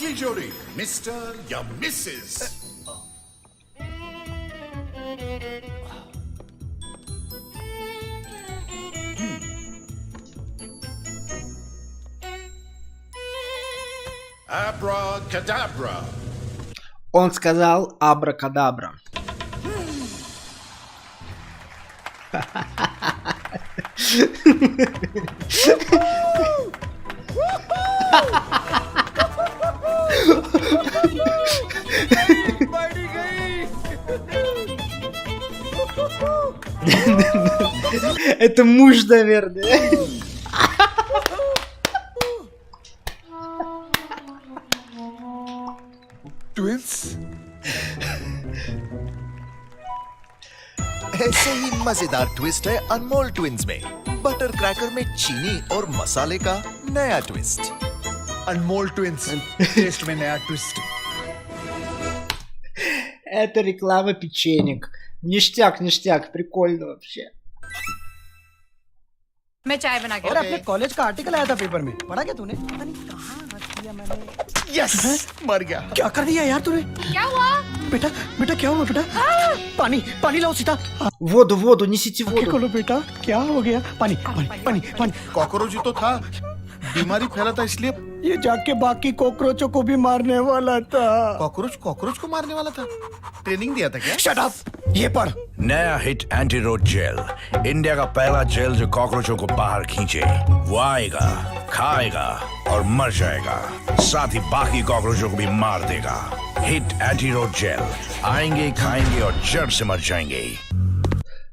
अगली जोड़ी मिस्टर या मिसेस। Abracadabra. Он сказал абракадабра. Это муж, наверное. ट्विंस ऐसे ही मजेदार ट्विस्ट है अनमोल ट्विंस में। बटर क्रैकर में चीनी और मसाले का नया ट्विस्ट। अनमोल ट्विंस, टेस्ट में नया ट्विस्ट। Это реклама печенек. Ништяк, ништяк, прикольно вообще. मैं चाय बना के अपने कॉलेज का आर्टिकल आया था पेपर में, पढ़ा क्या तूने? पता नहीं कहाँ रख दिया मैंने। यस, मर गया। क्या कर दिया यार तूने? क्या हुआ? बेटा बेटा क्या हुआ बेटा? पानी पानी लाओ सीता। Воду, воду, несите воду. खोलो बेटा, क्या हो गया? पानी पानी पानी पानी। कॉकरोच ही तो था, बीमारी फैला था इसलिए। ये जाके बाकी कॉकरोचों को भी मारने वाला था। कॉकरोच कॉकरोच को मारने वाला था? ट्रेनिंग दिया था क्या? शट अप, ये पढ़। नया हिट एंटीरोड जेल, इंडिया का पहला जेल जो कॉकरोचों को बाहर खींचे। वो आएगा, खाएगा और मर जाएगा, साथ ही बाकी कॉकरोचों को भी मार देगा। हिट एंटीरोड जेल, आएंगे, खाएंगे और जड़ से मर जाएंगे।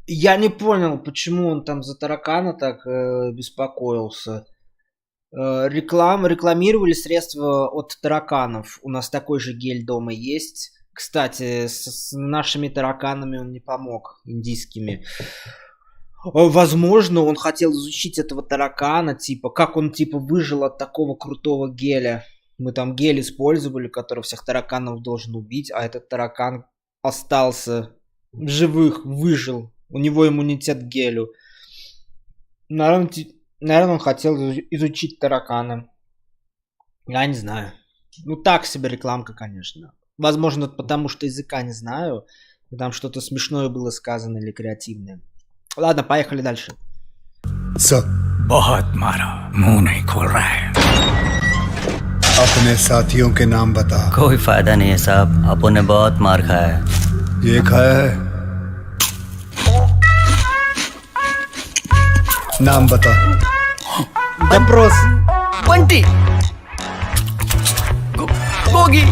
Я не понял, почему он там за таракана так беспокоился. Рекламировали средства от тараканов. У нас такой же гель дома есть. Кстати, с нашими тараканами он не помог, индийскими. Возможно, он хотел изучить этого таракана, типа, как он, типа, выжил от такого крутого геля. Мы там гель использовали, который всех тараканов должен убить, а этот таракан остался в живых, выжил. У него иммунитет к гелю. Наверное, он хотел изучить таракана. Я не знаю. Ну, так себе рекламка, конечно. Возможно, потому что языка не знаю. Там что-то смешное было сказано или креативное. Ладно, поехали дальше. बहुत मारा, मुंह नहीं खोल रहा है। अपने साथियों के नाम बता। कोई फायदा नहीं है साहब, आपो ने बहुत मार खाया है। ये खाया है? नाम बता। Допрос. बंटी, गोगी,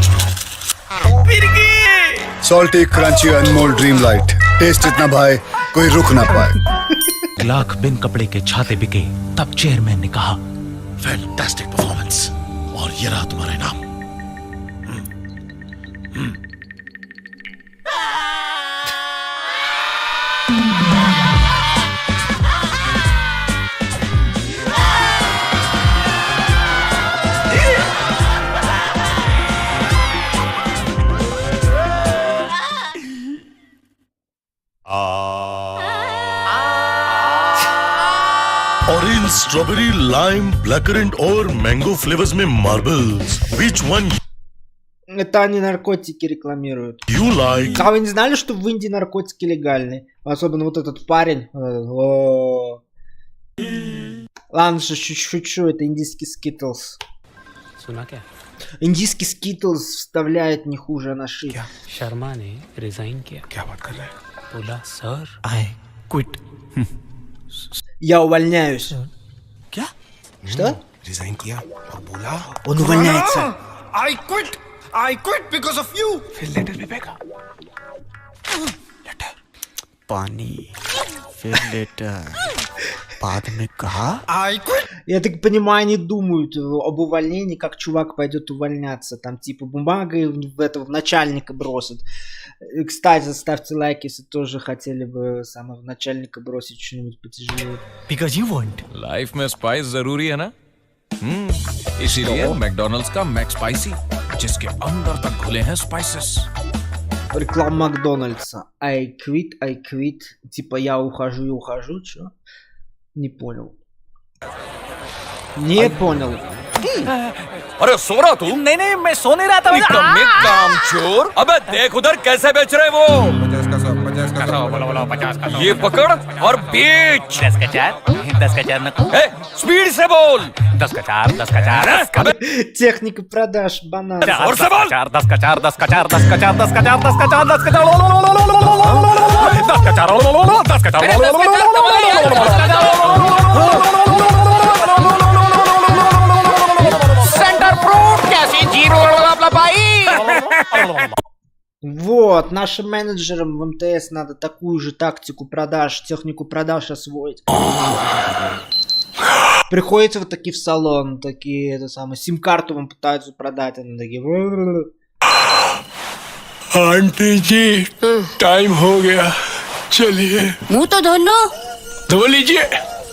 सॉल्टी क्रंची अनमोल ड्रीम लाइट। टेस्ट इतना भाई कोई रुक ना पाए। लाख बिन कपड़े के छाते बिके, तब चेयरमैन ने कहा फैंटास्टिक परफॉर्मेंस, और ये रहा तुम्हारा इनाम। ऑरेंज, स्ट्रॉबेरी, लाइम, ब्लैककरेंट और मैंगो फ्लेवर्स में marbles. Which one Это они наркотики рекламируют. you like? А вы не знали, что в Индии наркотики легальны? Особенно вот этот парень. О. Ладно, шучу, это индийский Skittles. सुना क्या? Индийский Skittles вставляет не хуже наши. शर्मा ने रिजाइन किया। क्या बात कर रहे हैं? बोला सर आई क्विट। Я увольняюсь. क्या? Что? रिजाइन किया और बोला Он увольняется. I quit because of you. फिर लेटर पे फेंका। लेटर, पानी, फिर लेटर, बाद में कहा I quit. Я так понимаю, они думают об увольнении, как чувак пойдет увольняться. Там типа бумагой в этого начальника бросят. Кстати, ставьте лайк, если тоже хотели бы самого начальника бросить что-нибудь потяжелее. because you want। Life में स्पाइस जरूरी है ना? इसीलिए मैकडॉनल्ड्स का मैक स्पाइसी, जिसके अंदर तक घुले हैं स्पाइसेस। Реклама Макдональдса. I quit. Типа я ухожу, чё? Не понял. Не понял. अरे सो रहा तू? नहीं नहीं मैं सो नहीं रहा था निकम्मे कामचोर। अबे देख उधर कैसे बेच रहे वो। 50 ये पकड़ और बेच। 10 का 4 10 का 4 नको। स्पीड से बोल। 10 का 4 10 का 4 Техника продаж банан. और से बोल। 10 का 4 10 का 4 10 का 4 10 का 4 10 का 4 10 का 4 10 का 4 10 का 4 सेंटर फ्रूट कैसी जीरो Вот, нашим менеджерам в МТС надо такую же тактику продаж, технику продаж освоить. Приходите вот такие в салон, такие, это самое, сим-карту вам пытаются продать, они такие... आंटी जी टाइम हो गया, चलिए। मुंह तो धो लो। धो लीजिए,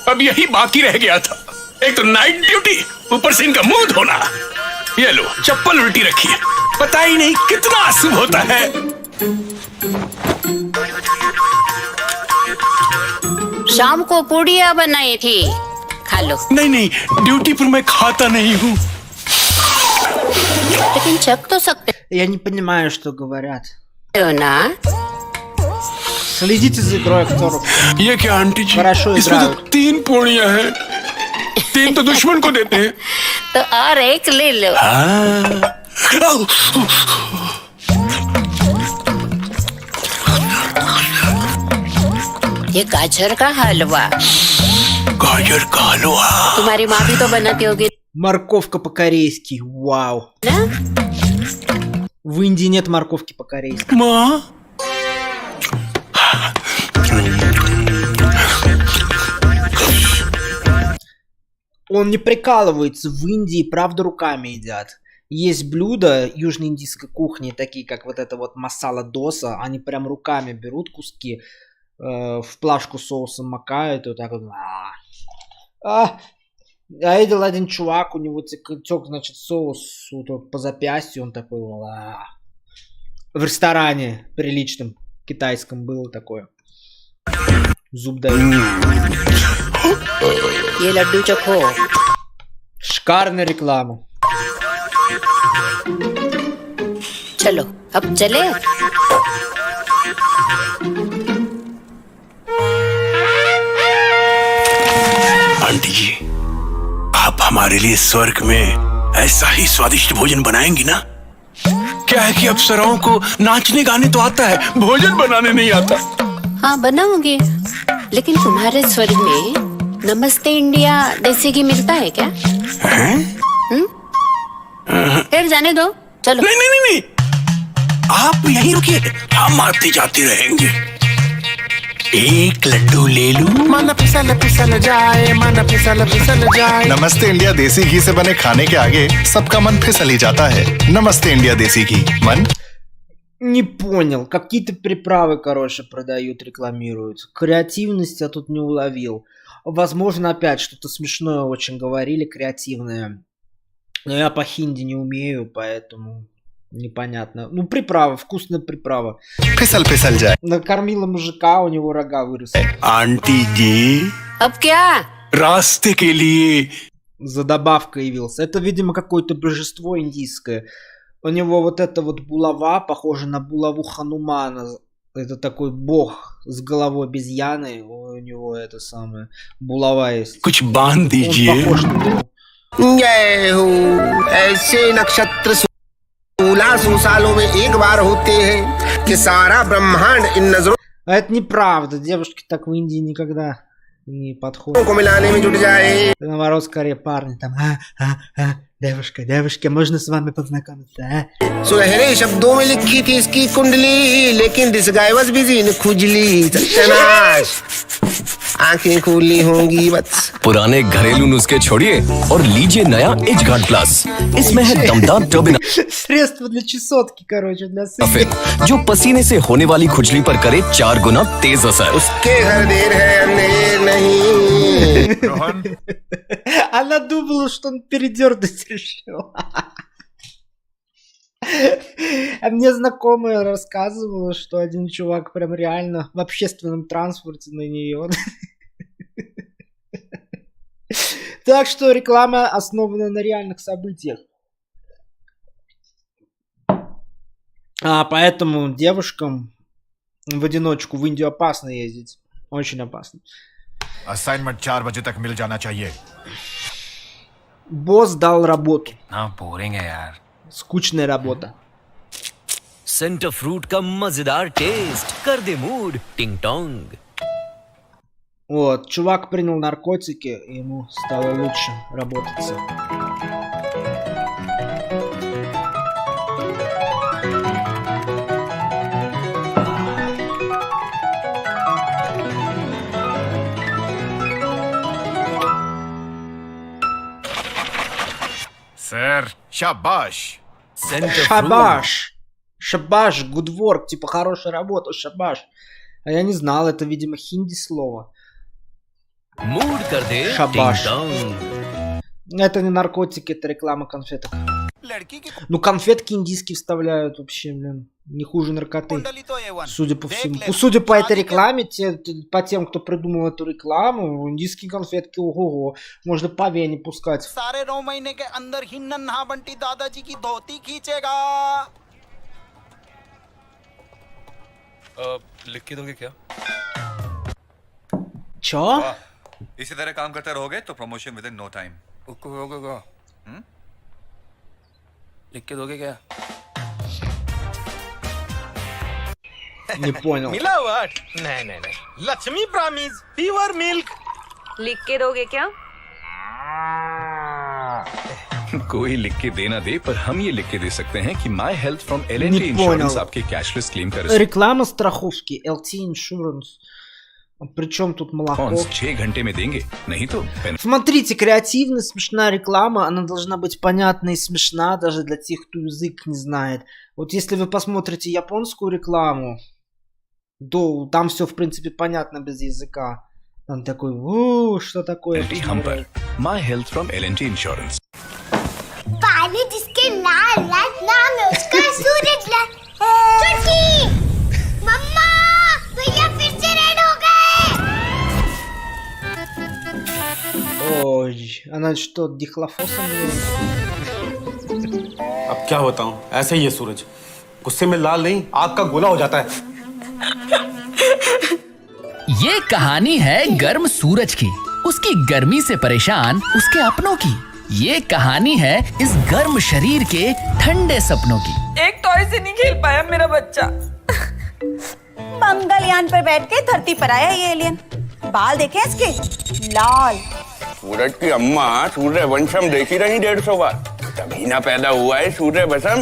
अब यही बाकी रह गया था। एक तो नाइट ड्यूटी, ऊपर से इनका मुंह धोना। ये लो चप्पल उल्टी रखी है, पता ही नहीं कितना अशुभ होता है। शाम को पूड़ियाँ बनाई थी, खा लो। नहीं नहीं, ड्यूटी पर मैं खाता नहीं हूँ। लेकिन चख तो सकते Я не понимаю, что говорят. हो ना। Следите за игрой актеров. ये क्या आंटी जी, Хорошо इसमें तो играют. 3 पूड़ियाँ हैं, 3 तो दुश्मन को देते हैं। तो और एक ले लो। ये गाजर का हलवा। गाजर का हलवा तुम्हारी माँ भी तो बनाती होगी Морковка по-корейски. Вау. ना। В Индии нет морковки по-корейски. माँ Он не прикалывается, в Индии правда руками едят. Есть блюда южноиндийской кухни, такие как вот это вот масала доса, они прям руками берут куски, в плашку соуса макают и вот так вот. Я видел один чувак, у него тек, значит, соус вот по запястью, он такой, в ресторане приличном китайском было такое. Зуб дает. ये लड्डू चखो। Шикарная реклама. चलो अब चले। आंटी जी, आप हमारे लिए स्वर्ग में ऐसा ही स्वादिष्ट भोजन बनाएंगी ना? क्या है कि अप्सराओं को नाचने गाने तो आता है, भोजन बनाने नहीं आता। हाँ बनाऊंगी, लेकिन तुम्हारे स्वर्ग में नमस्ते इंडिया देसी घी मिलता है क्या? फिर जाने दो, चलो। नहीं नहीं नहीं नहीं, आप यहीं रुकिए, हम आते जाते रहेंगे। एक लड्डू ले लूं। मन फिसल फिसल जाए, मन फिसल फिसल जाए। नमस्ते इंडिया देसी घी से बने खाने के आगे सबका मन फिसल ही जाता है। नमस्ते इंडिया देसी घी, मन Не понял. Какие-то приправы, короче, продают, рекламируют. Креативность я тут не уловил. Возможно, опять что-то смешное очень говорили, креативное. Но я по хинди не умею, поэтому непонятно. Ну, приправа, вкусная приправа. फिसल फिसल जाए। Накормила мужика, у него рога выросли. आंटी जी, अब क्या? रास्ते के लिए। За добавкой явился. Это, видимо, какое-то божество индийское. У него вот это вот булава, похоже на булаву Ханумана. Это такой бог с головой обезьяны. У него это самое булава есть. कुछ बांध Он दीजिए। похож на него. जय हो। ऐसे नक्षत्र 16 सालों में एक बार होते हैं कि सारा ब्रह्मांड इन नजरों А это неправда. Девушки так в Индии никогда не подходят. को मिलाने में जुट जाए। Наоборот, скорее парни там. Девушка, можно с вами познакомиться, а? सुनहरे शब्दों में लिखी थी इसकी कुंडली, लेकिन this guy was busy in खुजली। सत्यानाश, आंखें खुली होंगी बस। पुराने घरेलू नुस्खे छोड़िए और लीजिए नया एज गार्ड प्लस। इसमें है दमदार टर्बिन Средство для чесотки, короче, для сыпи. जो पसीने से होने वाली खुजली पर करे 4 गुना तेज असर। उसके घर देर है अंधेर नहीं। Она думала, что он передернуть решил. А мне знакомая рассказывала, что один чувак прям реально в общественном транспорте на нее. Так что реклама основана на реальных событиях. Поэтому девушкам в одиночку в Индию опасно ездить. Очень опасно. असाइनमेंट 4 बजे तक मिल जाना चाहिए. Босс дал работу. बोरिंग है यार. Скучная работа. सेंटर फ्रूट का मजेदार टेस्ट कर दे मूड टिंग टोंग. Вот, чувак принял наркотики, и ему стало лучше работаться. सर, शाबाश. Шабаш! Шабаш, good work, типа хорошая работа, шабаш. А я не знал, это, видимо, хинди слово. मूड कर दे Шабаш. टिंग टोंग. Это не наркотики, это реклама конфеток. Ну, конфетки индийские вставляют вообще, блин, не хуже наркоты. Судя по всему. Судя по этой рекламе, по тем, кто придумал эту рекламу, индийские конфетки, ого-го, можно по вене пускать. सारे 9 महीने के अंदर ही नन्हा बंटी दादाजी की धोती खींचेगा. लिख के दोगे क्या? Чё? इसी तरह काम करते रहोगे तो promotion within no time. लिख के दोगे क्या? Не понял. मिलावट? नहीं. Lakshmi promise pure milk. लिख के दोगे क्या? कोई लिख के देना दे, पर हम ये लिख के दे सकते हैं कि my health from LNT Не insurance понял. आपके कैशलेस क्लेम का Реклама страховки, LT Insurance. Причем тут молоко? रिस्पॉन्स 6 घंटे में देंगे, नहीं तो Смотрите, креативная, смешная реклама, она должна быть понятна и смешна даже для тех, кто язык не знает. Вот если вы посмотрите японскую рекламу, то там все, в принципе, понятно без языка. Там такой, что такое? LNT हम पर माई हेल्थ फ्रॉम LNT इंश्योरेंस. पानी जिसके लाल लाल नाम है उसका सूरज लाल. छुट्टी! मम्मा! भैया फिर से रेड हो गए! Ой, она что, дихлофосом? अब क्या बताऊं? ऐसे ही है सूरज. गुस्से में लाल नहीं, आग का गोला हो जाता है. ये कहानी है गर्म सूरज की, उसकी गर्मी से परेशान उसके अपनों की. ये कहानी है इस गर्म शरीर के ठंडे सपनों की. एक टॉय से नहीं खेल पाया मेरा बच्चा. मंगलयान पर बैठ के धरती पर आया ये एलियन. बाल देखे इसके लाल. सूरज की अम्मा सूर्यवंशम देखी रही 150 बार, तभी ना पैदा हुआ है सूर्यवंशम.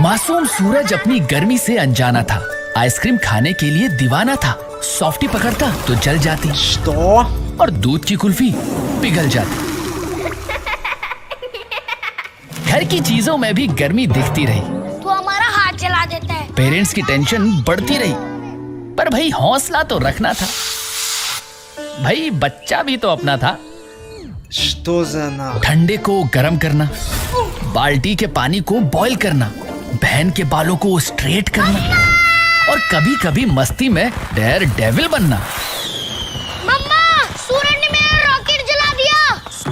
मासूम सूरज अपनी गर्मी से अनजाना था. आइसक्रीम खाने के लिए दीवाना था. सॉफ्टी पकड़ता तो जल जाती और दूध की कुल्फी पिघल जाती. घर की चीजों में भी गर्मी दिखती रही. तू हमारा हाथ जला देता है. पेरेंट्स की टेंशन बढ़ती रही, पर भाई हौसला तो रखना था. भाई बच्चा भी तो अपना था. ठंडे को गर्म करना, बाल्टी के पानी को बॉईल करना, बहन के बालों को स्ट्रेट करना और कभी कभी मस्ती में डेयर डेविल बनना. मम्मा, सूरज ने मेरा रॉकेट जला दिया.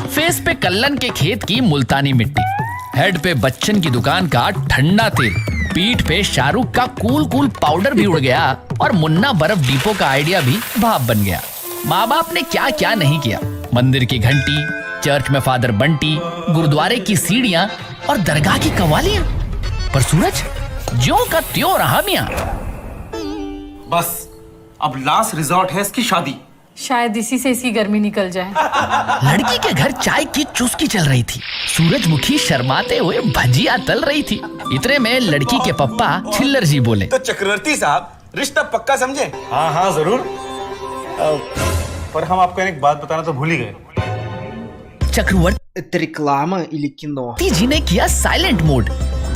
फेस पे कल्लन के खेत की मुल्तानी मिट्टी, हेड पे बच्चन की दुकान का ठंडा तेल, पीठ पे शाहरुख का कूल पाउडर भी उड़ गया और मुन्ना बर्फ डिपो का आइडिया भी भाप बन गया. माँ बाप ने क्या क्या नहीं किया. मंदिर की घंटी, चर्च में फादर बंटी, गुरुद्वारे की सीढ़ियां और दरगाह की कवालियां, पर सूरज ज्यों का त्यों रहा मियां. बस अब लास्ट रिजॉर्ट है इसकी शादी. शायद इसी से इसकी गर्मी निकल जाए. लड़की के घर चाय की चुस्की चल रही थी. सूरजमुखी शर्माते हुए भजिया तल रही थी. इतने में लड़की के पप्पा छिल्लर जी बोले, तो चक्रवर्ती साहब रिश्ता पक्का समझे? हाँ जरूर. पर हम आपको एक बात बताना तो भूल ही गए. चक्रवर्ती Это реклама или кино? जी ने किया साइलेंट मोड.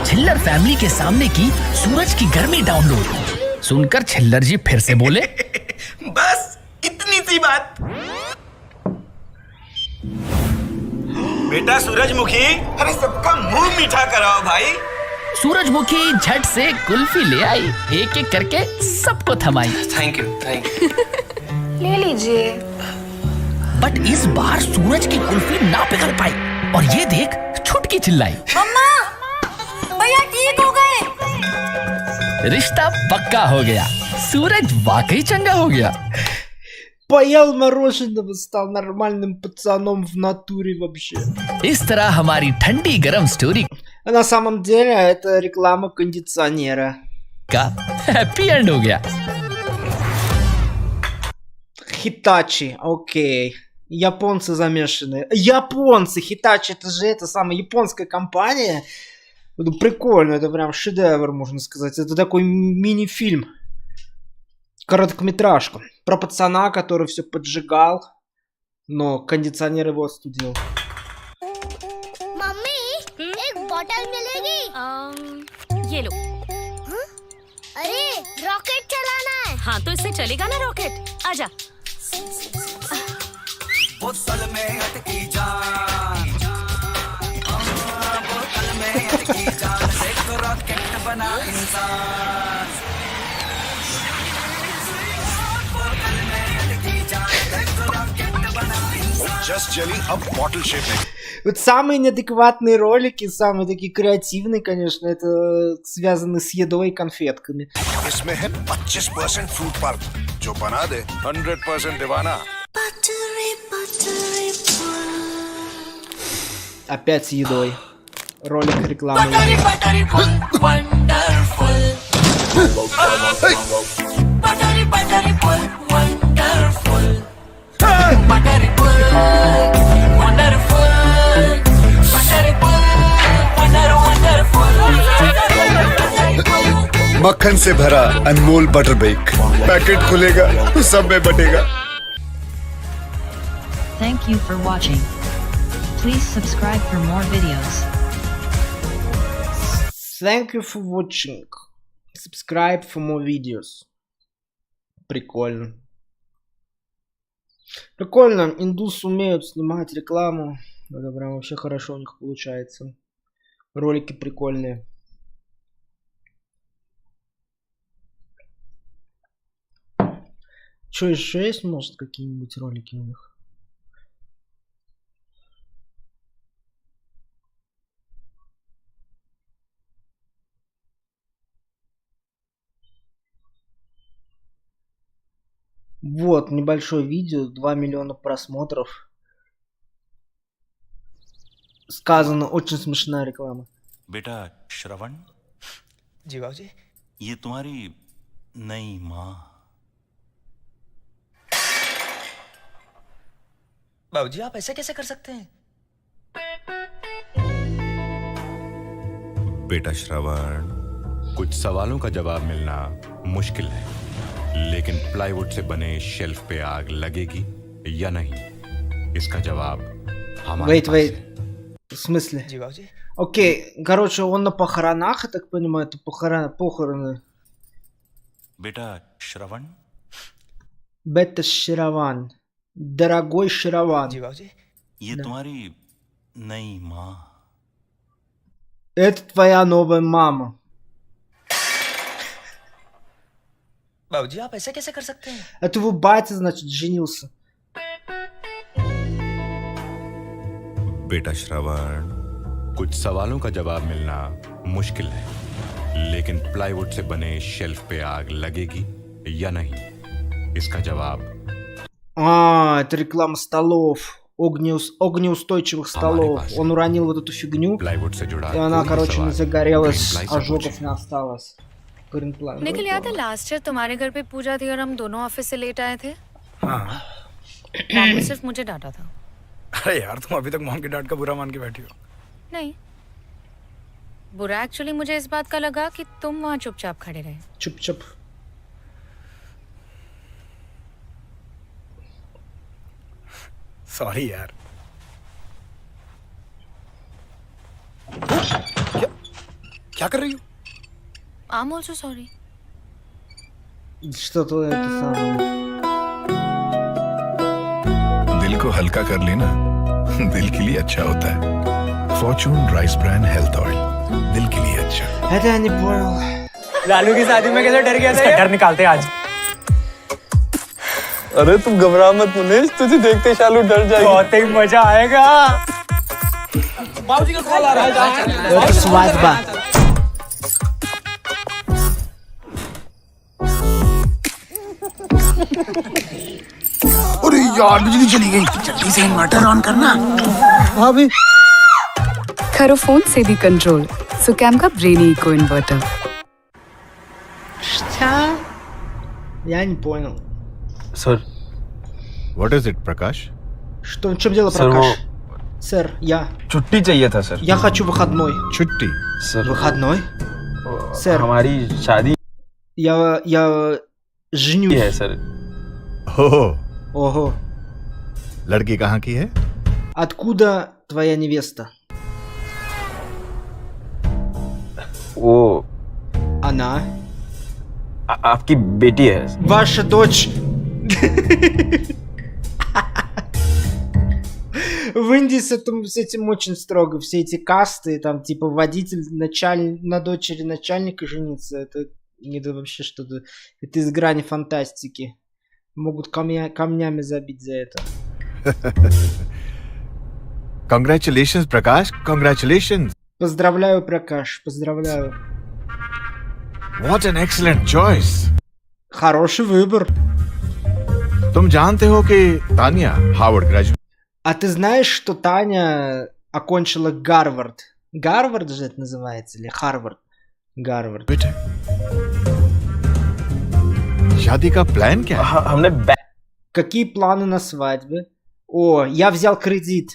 छिल्लर फैमिली के सामने की सूरज की गर्मी डाउनलोड. सुनकर छिल्लर जी फिर से बोले, बस इतनी सी बात. बेटा सूरजमुखी, अरे सबका मुंह मीठा कराओ भाई. सूरजमुखी झट से कुल्फी ले आई, एक एक करके सबको थमाई. Thank you. ले लीजिए. बट इस बार सूरज की कुल्फी ना पिघल पाई और ये देख छुटकी चिल्लाई, मम्मा, भैया ठीक हो गए. रिश्ता पक्का हो गया, सूरज वाकई चंगा हो गया। Поел мороженого, стал нормальным пацаном в натуре вообще. इस तरह हमारी ठंडी गरम स्टोरी На самом деле это реклама кондиционера. का हैप्पी एंड हो गया। Hitachi, окей. Японцы замешаны. Японцы! Hitachi, это же это самая японская компания. Это прикольно, это прям шедевр, можно сказать. Это такой мини-фильм. Короткометражка. Про пацана, который все поджигал, но кондиционер его остудил. मम्मी एक बॉटल मिलेगी? ये लो। अरे रॉकेट चलाना है। हाँ तो इससे चलेगा ना रॉकेट। आजा। बोतल में अटकी जान, बोतल में अटकी जान, एक रॉकेट बना इंसान। बोतल में अटकी जान, एक रॉकेट बना इंसान। Just jelly अब bottle shape में। Вот самые неадекватные ролики, самые такие креативные, конечно, это связаны с едой и конфетками. इसमें है 25% fruit pulp, जो बना दे 100% दीवाना। Опять с едой. Ролик рекламы. मक्खन से भरा अनमोल बटर बेक, पैकेट खुलेगा तो सब में बटेगा। Thank you for watching. Please subscribe for more videos. Thank you for watching. Subscribe for more videos. Прикольно. Прикольно. Индусы умеют снимать рекламу. Это прям вообще хорошо у них получается. Ролики прикольные. Что еще есть, может, какие-нибудь ролики у них? Вот, небольшое видео, 2 миллиона просмотров. Сказано, очень смешная реклама. बेटा श्रवण जी बाबूजी। ये तुम्हारी नई माँ। बाबूजी आप ऐसे कैसे कर सकते हैं? बेटा श्रवण, कुछ सवालों का जवाब मिलना मुश्किल है, लेकिन प्लाईवुड से बने शेल्फ पे आग लगेगी या नहीं, इसका जवाब हमारे पास है। В смысле? जी बाबूजी। Окей, короче, он на похоронах, я так понимаю, это похороны. बेटा श्रवण Бета Шираван. Дорогой Шираван. जी बाबूजी। ये Да. तुम्हारी नई माँ। Это твоя новая мама. बाबूजी आप ऐसे कैसे कर सकते हैं? Это его батя, значит, женился. बेटा श्रवण, कुछ सवालों का जवाब मिलना मुश्किल है, लेकिन प्लाईवुड से बने शेल्फ पे आग लगेगी या नहीं, इसका जवाब А, это реклама столов. Огнеустойчивых столов. Он уронил вот эту фигню, и она, короче, не загорелась, ожогов не осталось. निखिल याद है लास्ट ईयर तुम्हारे घर पे पूजा थी और हम दोनों ऑफिस से लेट आए थे? हाँ। मॉम ने सिर्फ मुझे डांटा था। अरे यार तुम अभी तक मॉम की डांट का बुरा मान के बैठी हो। नहीं, बुरा एक्चुअली मुझे इस बात का लगा कि तुम वहाँ चुपचाप खड़े रहे। चुप-चुप। सॉरी यार। क्या कर रही हो? I am also sorry. Что-то это самое. दिल को हल्का कर लेना दिल के लिए अच्छा होता है। Fortune rice brand health oil, दिल के लिए अच्छा। Это я не понял. लालू की शादी में कैसे डर गया था? घर निकालते आज। अरे तुम घबरा मत मुनीश, तुझे देखते शालू डर जाएगी। बहुत ही मजा आएगा। बाबूजी का कॉल आ रहा है। Это свадьба. अरे यार बिजली चली गई, जल्दी से इन्वर्टर ऑन करना। हाँ भी खरो फोन से भी कंट्रोल सुकैम का brainy eco inverter. Я не понял. Sir what is it Prakash? Что, в чем дело, Сэр, Прокаш? Сэр, я... छुट्टी चाहिए था सर। Я хочу выходной. छुट्टी? सर Выходной? सर, हमारी शादी я женюсь. है सर। हो Ого. लड़की कहाँ की है? Откуда твоя невеста? वो Она? आपकी बेटी है। Ваша дочь. В Индии с этим очень строго. Все эти касты, там, типа, водитель на дочери начальника жениться, это вообще что-то... Это из грани фантастики. Могут камнями забить за это. Congratulations, Prakash. Congratulations. Поздравляю, Прокаш, поздравляю. What an excellent choice. Хороший выбор. तुम जानते हो कि तानिया हार्वर्ड ग्रेजुएट? А ты знаешь, что Таня окончила Гарвард? Гарвард же это называется, или Харвард? Гарвард. शादी का प्लान क्या है? हमने Какие планы на свадьбе? О, я взял кредит.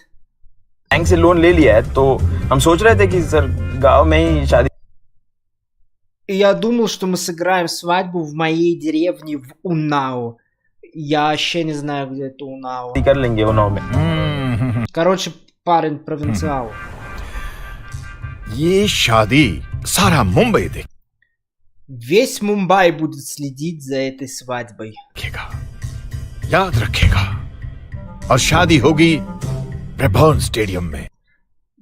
बैंक से लोन ले लिया है, तो हम सोच रहे थे कि सर गांव में ही शादी। И я думал, что мы сыграем свадьбу в моей деревне в Унау. Я вообще не знаю, где это Унау. कर लेंगे उन्नाव में। Короче, парень провинциал. ये शादी सारा मुंबई देख। Весь Мумбай будет следить за этой свадьбой. याद रखेगा। और शादी होगी ब्रेबॉर्न स्टेडियम में।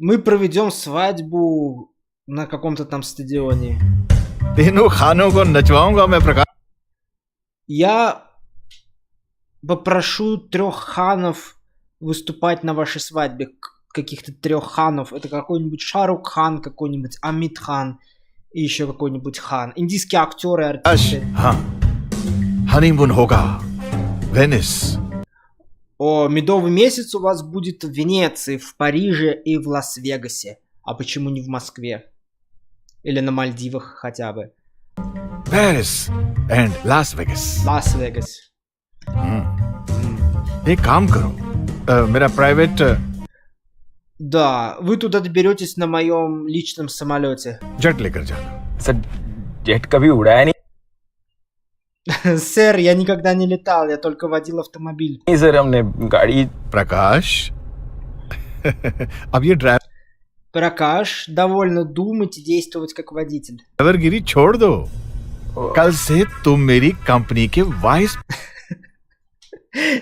Мы проведем свадьбу на каком-то там стадионе. तीनों खानों को नचवाऊंगा मैं प्रकाश। Я попрошу 3 ханов выступать на вашей свадьбе. Каких-то 3 ханов. Это какой-нибудь Шарук хан, какой-нибудь Амит хан и еще какой-нибудь хан. Индийские актеры, артисты. हाँ, हनीमून होगा Venice. О, медовый месяц у вас будет в Венеции, в Париже и в Лас-Вегасе. А почему не в Москве? Или на Мальдивах хотя бы. Paris and Las Vegas. Лас-Вегас. एक काम करो, मेरा प्राइवेट Да, вы туда доберетесь на моем личном самолете. जेट लेकर जाना। सर जेट कभी उड़ाया नहीं। Сэр, я никогда не летал, я только водил автомобиль. नहीं सर, हमने गाड़ी। प्रकाश अब ये Прокаш, довольно думать и действовать как водитель. ड्राइवरगिरी छोड़ दो। कल से तुम मेरी कंपनी के वाइस।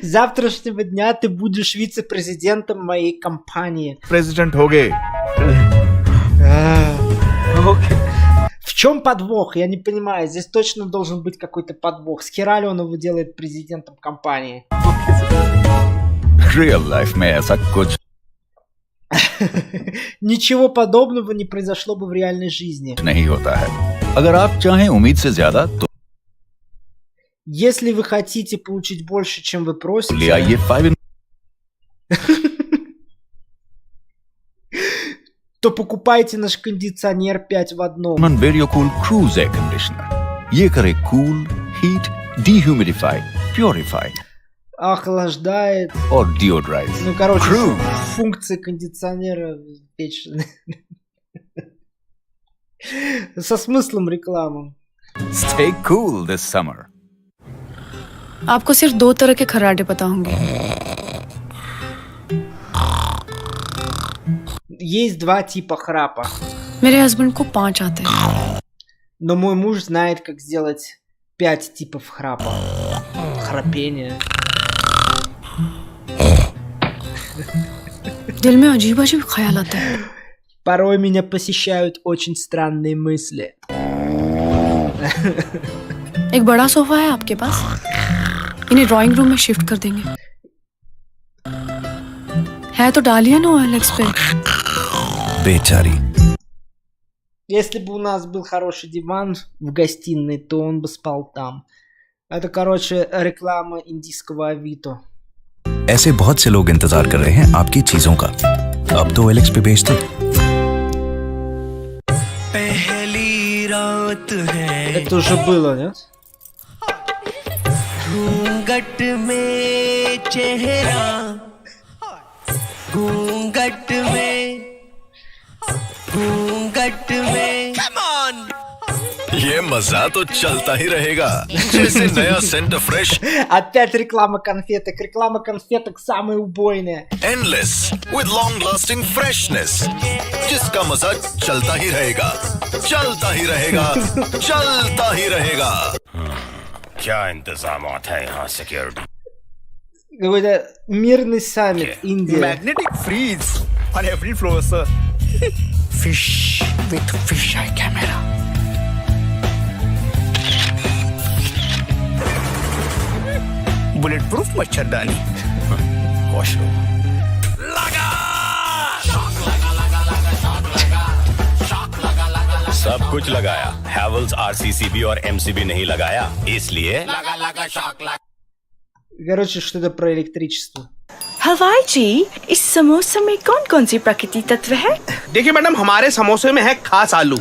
С завтрашнего дня ты будешь вице-президентом моей компании. Президент हो गए। В чем подвох? Я не понимаю. Здесь точно должен быть какой-то подвох. С хера ли он его делает президентом компании? रियल लाइफ में ऐसा कुछ Ничего подобного не произошло бы в реальной жизни. नहीं होता है। अगर आप चाहें उम्मीद से ज्यादा तो Если вы хотите получить больше, чем вы ले просите, आइए 5 то покупайте наш кондиционер 5 в 1. In vario cool Cruise air conditioner. ये करे कूल, हीट, डिह्यूमिडिफाई, प्योरीफाई Охлаждает. और deodorise. Ну, короче, функции кондиционера вечные. Со смыслом рекламы. Stay cool this summer. आपको सिर्फ 2 तरह के खर्राटे पता होंगे। Есть 2 типа храпа. मेरे हस्बैंड को 5 आते हैं। Но мой муж знает, как сделать 5 типов храпа. Храпение. दिल में अजीब अजीब ख्याल आता है। Порой меня посещают очень странные мысли. एक बड़ा सोफा है आपके पास, इन्हें ड्राइंग रूम में शिफ्ट कर देंगे। है तो डालिए ना OLX पे। बेचारी। Если бы у нас был хороший диван в гостиной, то он бы спал там. Это, короче, реклама индийского Авито. ऐसे बहुत से लोग इंतजार कर रहे हैं आपकी चीजों का। अब तो OLX पे बेच दो। पहली रात है। Это уже было, нет? घूंघट में चेहरा, घूंघट में, घूंघट में। Come on! ये मजा तो चलता ही रहेगा जैसे नया centre fresh. Опять реклама конфеток. Реклама конфеток самая убойная. Endless with long lasting freshness, जिसका मजा चलता ही रहेगा, चलता ही रहेगा, चलता ही रहेगा। क्या इंतजाम है यहाँ security? Какой-то мирный саммит Индия. Magnetic freeze on every floor, sir. Fish with fisheye camera. Bulletproof मच्छरदानी. Washroom. सब कुछ लगाया, हैवल्स RCCB और MCB नहीं लगाया, इसलिए Короче, что-то про электричество. हलवाई जी, इस समोसे में कौन कौन सी प्राकृतिक तत्व है? देखिए मैडम, हमारे समोसे में है खास आलू,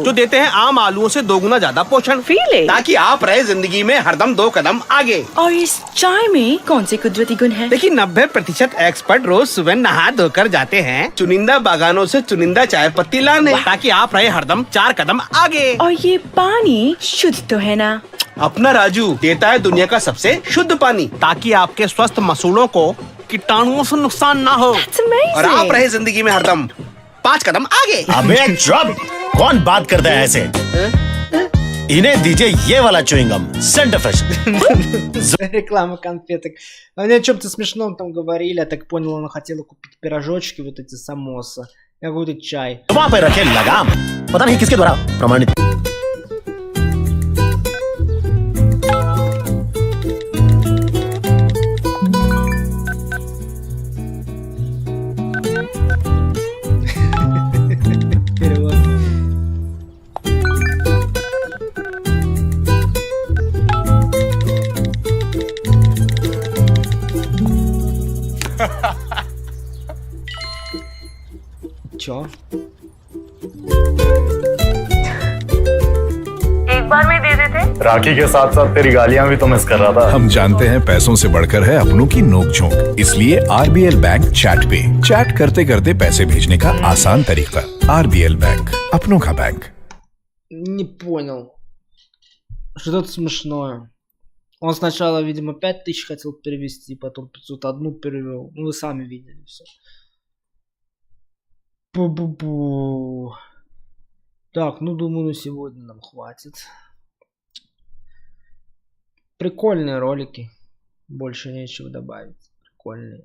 जो देते हैं आम आलूओं से 2 गुना ज्यादा पोषण, ताकि आप रहे जिंदगी में हरदम 2 कदम आगे। और इस चाय में कौन से कुदरती गुण हैं? देखिए 90% एक्सपर्ट रोज सुबह नहा धोकर जाते हैं चुनिंदा बागानों से चुनिंदा चाय पत्ती लाने, ताकि आप रहे हरदम 4 कदम आगे। और ये पानी शुद्ध तो है ना? अपना राजू देता है दुनिया का सबसे शुद्ध पानी, ताकि आपके स्वस्थ मसूड़ों को कीटाणुओं से नुकसान ना हो और आप रहे जिंदगी में हरदम 5 कदम आगे। अबे चुप! कौन बात करता है ऐसे? इन्हें दीजिए ये वाला च्युइंगम, सेंटर फ्रेश। Реклама конфеток. Они о чем-то смешном там говорили. Я так понял, она хотела купить пирожочки, вот эти самосы. Какой-то чай. वहाँ पे रखे लगाम, पता नहीं किसके द्वारा प्रमाणित। Чё? एक बार में दे देते। राखी के साथ साथ तेरी गालियां भी तो मिस कर रहा था। हम जानते हैं पैसों से बढ़कर है अपनों की नोकझोंक, इसलिए RBL बैंक चैट पे चैट करते करते पैसे भेजने का आसान तरीका। RBL बैंक, अपनों का बैंक। Не понял. Что-то смешное. Он сначала, видимо, 5000 хотел перевести, потом 501 перевел. Ну, вы сами видели все. Бу-бу-бу. Так, ну, думаю, на сегодня нам хватит. Прикольные ролики. Больше нечего добавить. Прикольные.